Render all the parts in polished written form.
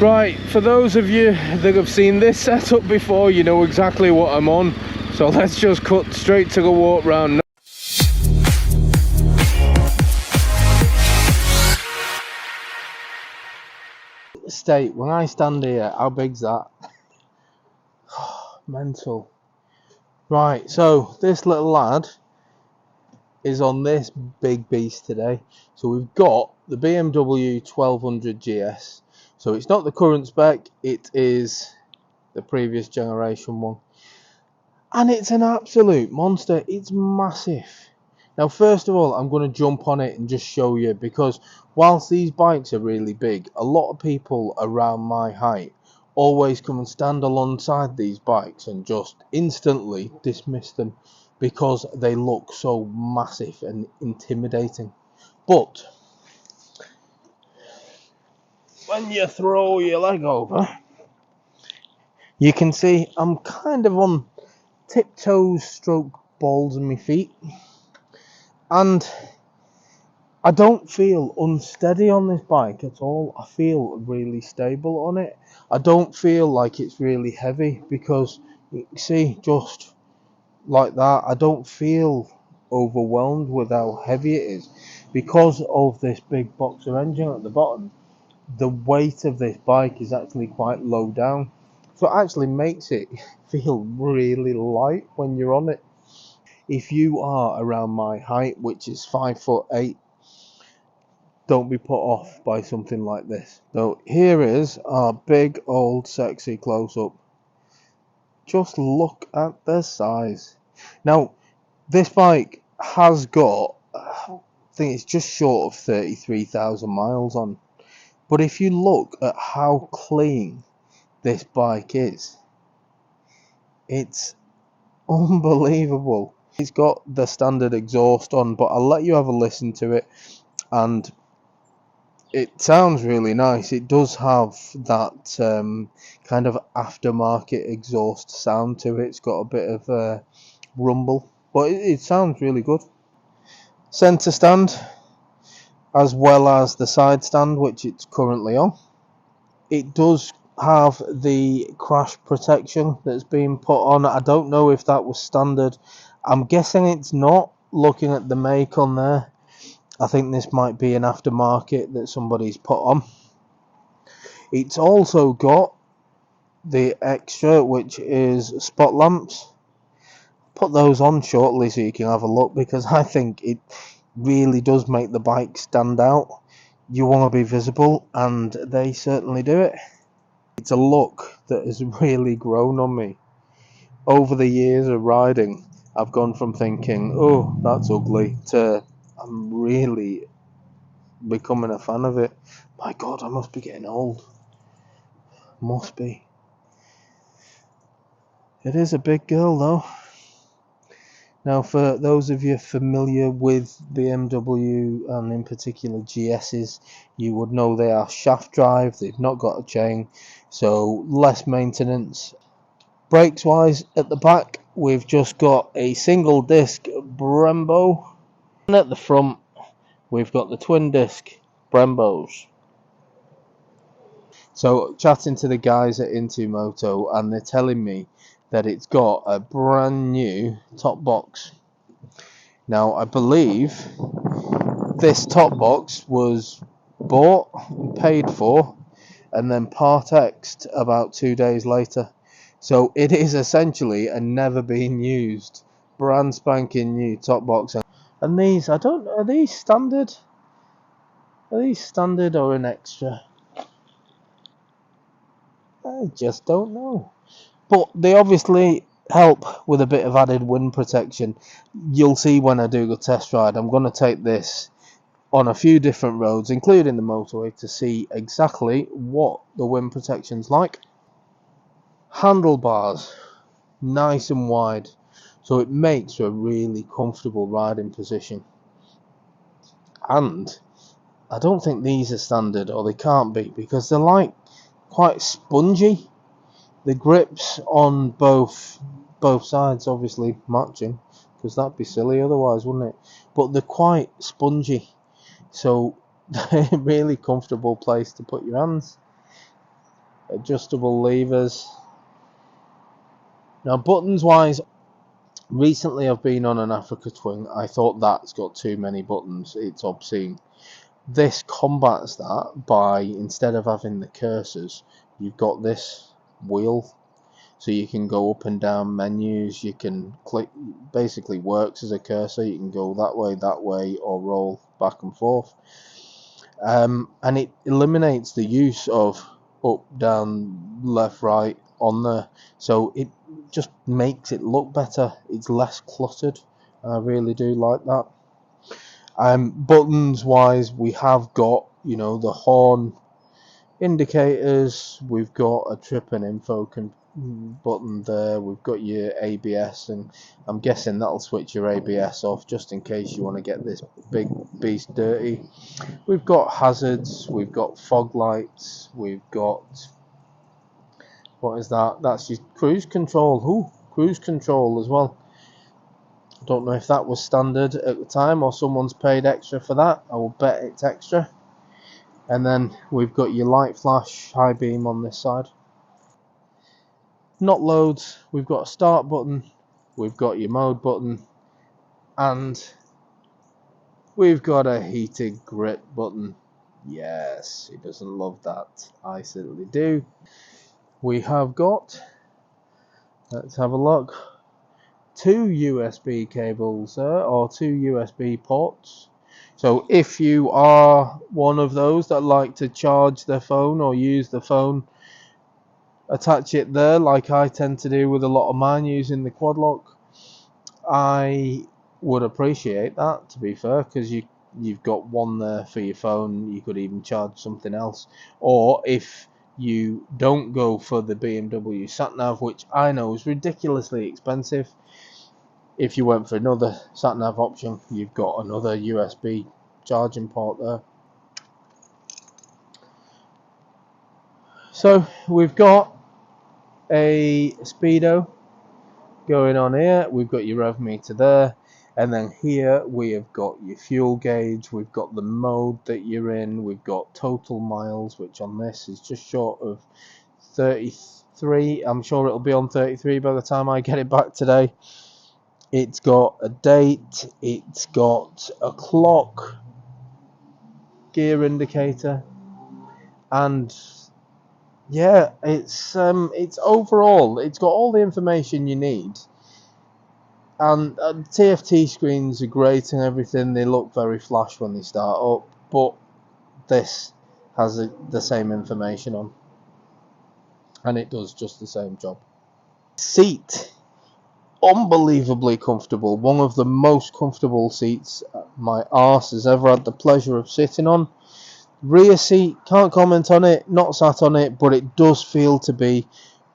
Right, for those of you that have seen this setup before, you know exactly what I'm on. So let's just cut straight to the walk round now. State, when I stand here, how big's that? Mental. Right, so this little lad is on this big beast today. So we've got the BMW 1200 GS. So it's not the current spec, it is the previous generation one. And it's an absolute monster. It's massive. Now, first of all, I'm going to jump on it and just show you, because whilst these bikes are really big, a lot of people around my height always come and stand alongside these bikes and just instantly dismiss them because they look so massive and intimidating. But when you throw your leg over, you can see I'm kind of on tiptoes stroke balls in my feet, and I don't feel unsteady on this bike at all. I feel really stable on it. I don't feel like it's really heavy, because you see, just like that, I don't feel overwhelmed with how heavy it is. Because of this big boxer engine at the bottom, the weight of this bike is actually quite low down, so it actually makes it feel really light when you're on it. If you are around my height, which is 5'8", don't be put off by something like this. So here is our big old sexy close-up. Just look at the size. Now, this bike has got, I think it's just short of 33,000 miles on. But if you look at how clean this bike is, it's unbelievable. It's got the standard exhaust on, but I'll let you have a listen to it, and it sounds really nice. It does have that kind of aftermarket exhaust sound to it. It's got a bit of a rumble, but it sounds really good. Centre stand, as well as the side stand, which it's currently on. It does have the crash protection that's been put on. I don't know if that was standard. I'm guessing it's not, looking at the make on there. I think this might be an aftermarket that somebody's put on. It's also got the extra, which is spot lamps. Put those on shortly so you can have a look, because I think it really does make the bike stand out. You want to be visible, and they certainly do it. It's a look that has really grown on me. Over the years of riding, I've gone from thinking, oh, that's ugly, to I'm really becoming a fan of it. My God, I must be getting old. Must be. It is a big girl though. Now, for those of you familiar with BMW and in particular GS's, you would know they are shaft drive. They've not got a chain, so less maintenance. Brakes wise, at the back we've just got a single disc Brembo, and at the front we've got the twin disc Brembos. So chatting to the guys at Into Moto, and they're telling me that it's got a brand new top box. Now, I believe this top box was bought and paid for and then part X'd about 2 days later. So it is essentially a never been used, brand spanking new top box. And these, I don't know, are these standard? Are these standard or an extra? I just don't know. But they obviously help with a bit of added wind protection. You'll see when I do the test ride. I'm going to take this on a few different roads, including the motorway, to see exactly what the wind protection's like. Handlebars, nice and wide, so it makes a really comfortable riding position. And I don't think these are standard, or they can't be, because they're like quite spongy. The grips on both sides obviously matching, because that'd be silly otherwise, wouldn't it? But they're quite spongy, so they're a really comfortable place to put your hands. adjustable levers. Now buttons wise, recently I've been on an Africa Twin. I thought that's got too many buttons, it's obscene. This combats that by, instead of having the cursors, you've got this wheel, so you can go up and down menus, you can click, basically works as a cursor, you can go that way, or roll back and forth. And it eliminates the use of up, down, left, right on there, so it just makes it look better. It's less cluttered. I really do like that. Buttons wise, we have got, you know, the horn indicators, we've got a trip and info button there, we've got your ABS, and I'm guessing that'll switch your ABS off just in case you want to get this big beast dirty. We've got hazards, we've got fog lights, we've got, what is that? That's your cruise control. Ooh, cruise control as well. I don't know if that was standard at the time or someone's paid extra for that. I will bet it's extra. And then we've got your light flash, high beam on this side. Not loads. We've got a start button, we've got your mode button, and we've got a heated grip button. Yes, who doesn't love that? I certainly do. We have got, let's have a look, 2 USB cables there, or 2 USB ports. So if you are one of those that like to charge their phone or use the phone, attach it there like I tend to do with a lot of mine using the quad lock, I would appreciate that, to be fair, because you've got one there for your phone. You could even charge something else, or if you don't go for the BMW sat-nav, which I know is ridiculously expensive, if you went for another sat-nav option, you've got another USB charging port there. So we've got a speedo going on here, we've got your rev meter there, and then here we have got your fuel gauge, we've got the mode that you're in, we've got total miles, which on this is just short of 33. I'm sure it'll be on 33 by the time I get it back today. It's got a date, it's got a clock, gear indicator, and yeah, it's overall, it's got all the information you need. And TFT screens are great and everything, they look very flash when they start up, but this has the same information on, and it does just the same job. Seat, unbelievably comfortable, one of the most comfortable seats my arse has ever had the pleasure of sitting on. Rear seat, can't comment on it, not sat on it, but it does feel to be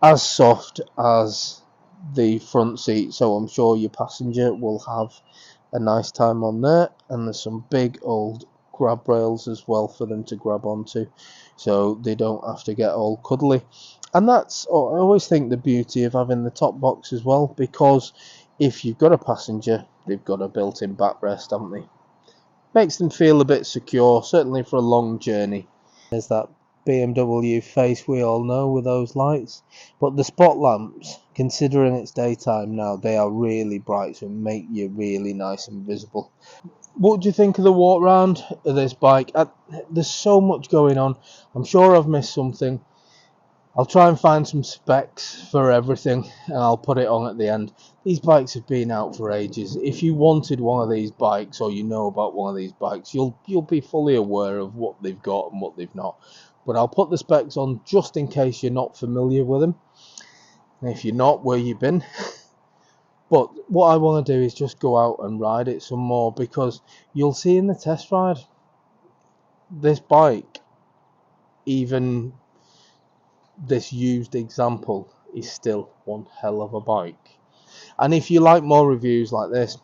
as soft as the front seat, so I'm sure your passenger will have a nice time on there. And there's some big old grab rails as well for them to grab onto, so they don't have to get all cuddly. And that's, I always think, the beauty of having the top box as well, because if you've got a passenger, they've got a built-in backrest, haven't they? Makes them feel a bit secure, certainly for a long journey. There's that BMW face we all know with those lights, but the spot lamps, considering it's daytime now, they are really bright, so make you really nice and visible. What do you think of the walk round of this bike? There's so much going on, I'm sure I've missed something. I'll try and find some specs for everything and I'll put it on at the end. These bikes have been out for ages. If you wanted one of these bikes, or you know about one of these bikes, you'll be fully aware of what they've got and what they've not. But I'll put the specs on just in case you're not familiar with them. And if you're not, where you been? But what I want to do is just go out and ride it some more, because you'll see in the test ride, this bike, even this used example, is still one hell of a bike. And if you like more reviews like this,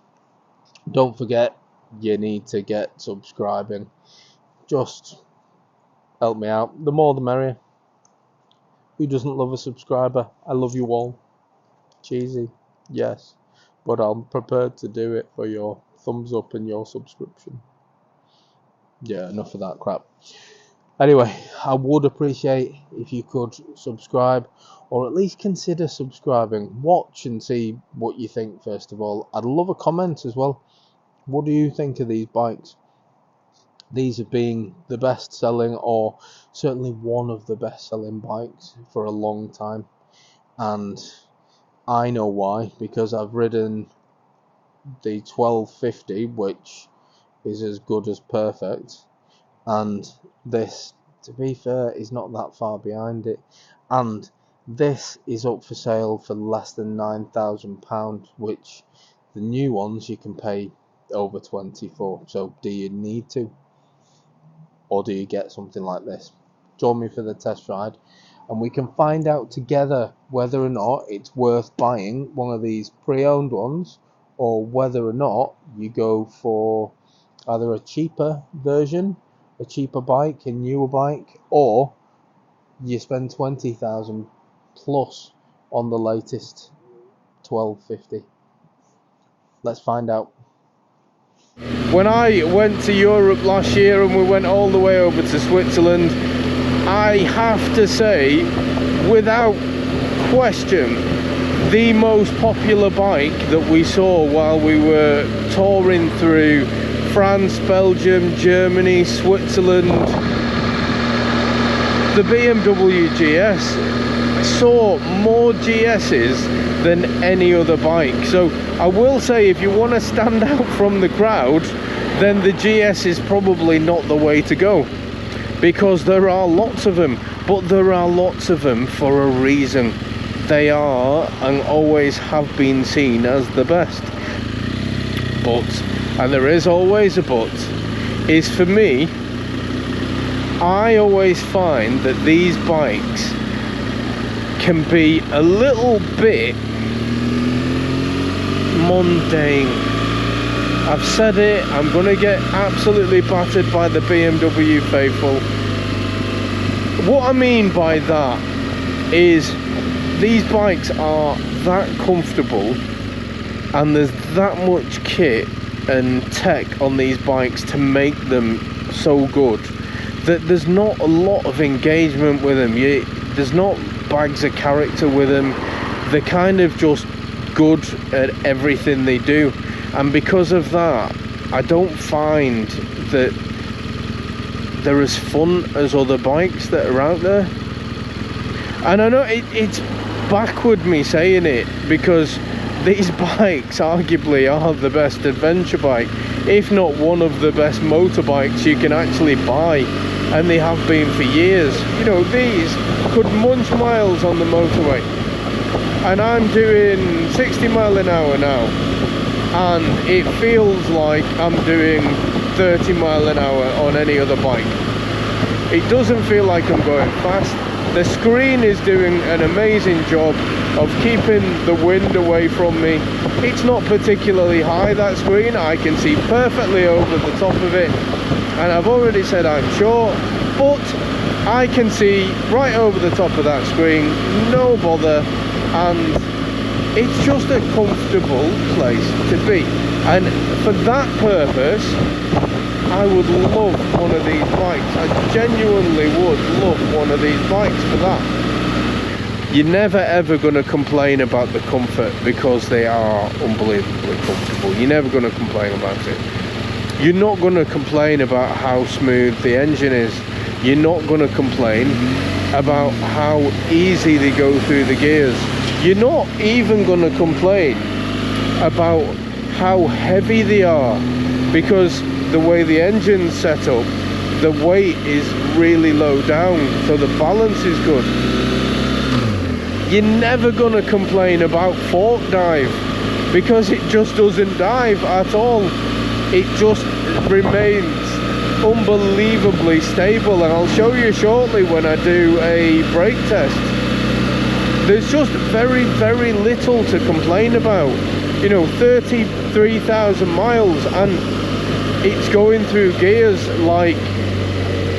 don't forget you need to get subscribing. Just help me out, the more the merrier. Who doesn't love a subscriber? I love you all. Cheesy, yes, but I'm prepared to do it for your thumbs up and your subscription. Yeah, enough of that crap. Anyway, I would appreciate if you could subscribe, or at least consider subscribing. Watch and see what you think first of all. I'd love a comment as well. What do you think of these bikes? These have been the best selling, or certainly one of the best selling bikes for a long time. And I know why, because I've ridden the 1250, which is as good as perfect, and this, to be fair, is not that far behind it, and this is up for sale for less than £9,000, which the new ones you can pay over 24. So do you need to, or do you get something like this? Join me for the test ride and we can find out together whether or not it's worth buying one of these pre-owned ones, or whether or not you go for either a cheaper version, a cheaper bike, a newer bike, or you spend 20,000 plus on the latest 1250. Let's find out. When I went to Europe last year and we went all the way over to Switzerland, I have to say, without question, the most popular bike that we saw while we were touring through France, Belgium, Germany, Switzerland, the BMW GS. Saw more GS's than any other bike. So I will say, if you want to stand out from the crowd, then the GS is probably not the way to go, because there are lots of them, but there are lots of them for a reason. They are and always have been seen as the best. But, and there is always a but, is for me, I always find that these bikes can be a little bit mundane. I've said it, I'm going to get absolutely battered by the BMW faithful. What I mean by that is these bikes are that comfortable, and there's that much kit and tech on these bikes to make them so good that there's not a lot of engagement with them. There's not bags of character with them. They're kind of just good at everything they do, and because of that I don't find that they're as fun as other bikes that are out there. And I know it's backward me saying it, because these bikes arguably are the best adventure bike, if not one of the best motorbikes you can actually buy, and they have been for years. You know, these could munch miles on the motorway, and I'm doing 60 mile an hour now, and it feels like I'm doing 30 mile an hour on any other bike. It doesn't feel like I'm going fast. The screen is doing an amazing job of keeping the wind away from me. It's not particularly high, that screen. I can see perfectly over the top of it, and I've already said I'm short, but I can see right over the top of that screen, no bother, and it's just a comfortable place to be. And for that purpose, I would love one of these bikes. I genuinely would love one of these bikes for that. You're never ever going to complain about the comfort, because they are unbelievably comfortable. You're never going to complain about it. You're not going to complain about how smooth the engine is. You're not going to complain about how easy they go through the gears. You're not even going to complain about how heavy they are, because the way the engine's set up, the weight is really low down, so the balance is good. You're never going to complain about fork dive, because it just doesn't dive at all. It just remains unbelievably stable, and I'll show you shortly when I do a brake test. There's just very, very little to complain about. You know, 33,000 miles and it's going through gears like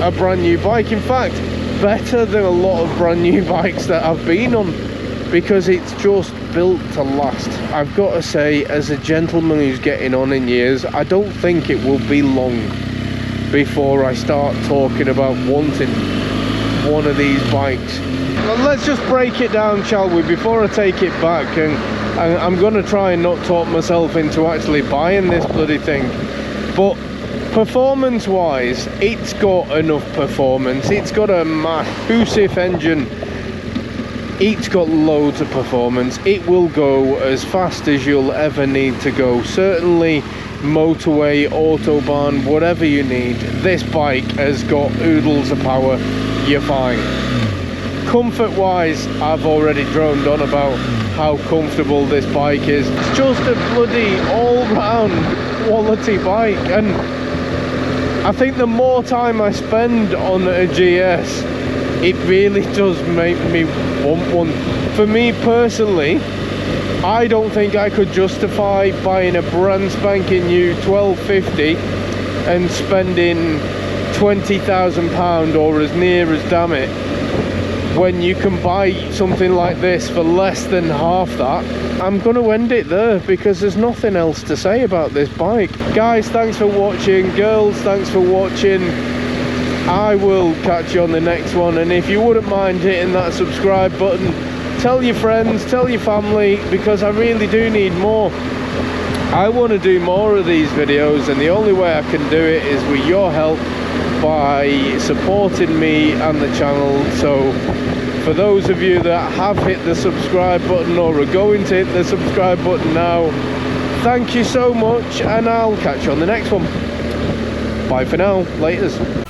a brand new bike. In fact, better than a lot of brand new bikes that I've been on, because it's just built to last. I've got to say, as a gentleman who's getting on in years, I don't think it will be long before I start talking about wanting one of these bikes. Well, let's just break it down, shall we, before I take it back, and I'm going to try and not talk myself into actually buying this bloody thing. But performance wise, it's got enough performance. It's got a massive engine. It's got loads of performance. It will go as fast as you'll ever need to go. Certainly motorway, autobahn, whatever you need. This bike has got oodles of power. You're fine. Comfort wise, I've already droned on about how comfortable this bike is. It's just a bloody all-round quality bike, and I think the more time I spend on a GS, it really does make me want one. For me personally, I don't think I could justify buying a brand spanking new 1250 and spending £20,000 or as near as damn it, when you can buy something like this for less than half that. I'm going to end it there because there's nothing else to say about this bike. Guys, thanks for watching. Girls, thanks for watching. I will catch you on the next one, and if you wouldn't mind hitting that subscribe button, tell your friends, tell your family, because I really do need more. I want to do more of these videos, and the only way I can do it is with your help by supporting me and the channel. So for those of you that have hit the subscribe button or are going to hit the subscribe button now, thank you so much, and I'll catch you on the next one. Bye for now. Laters.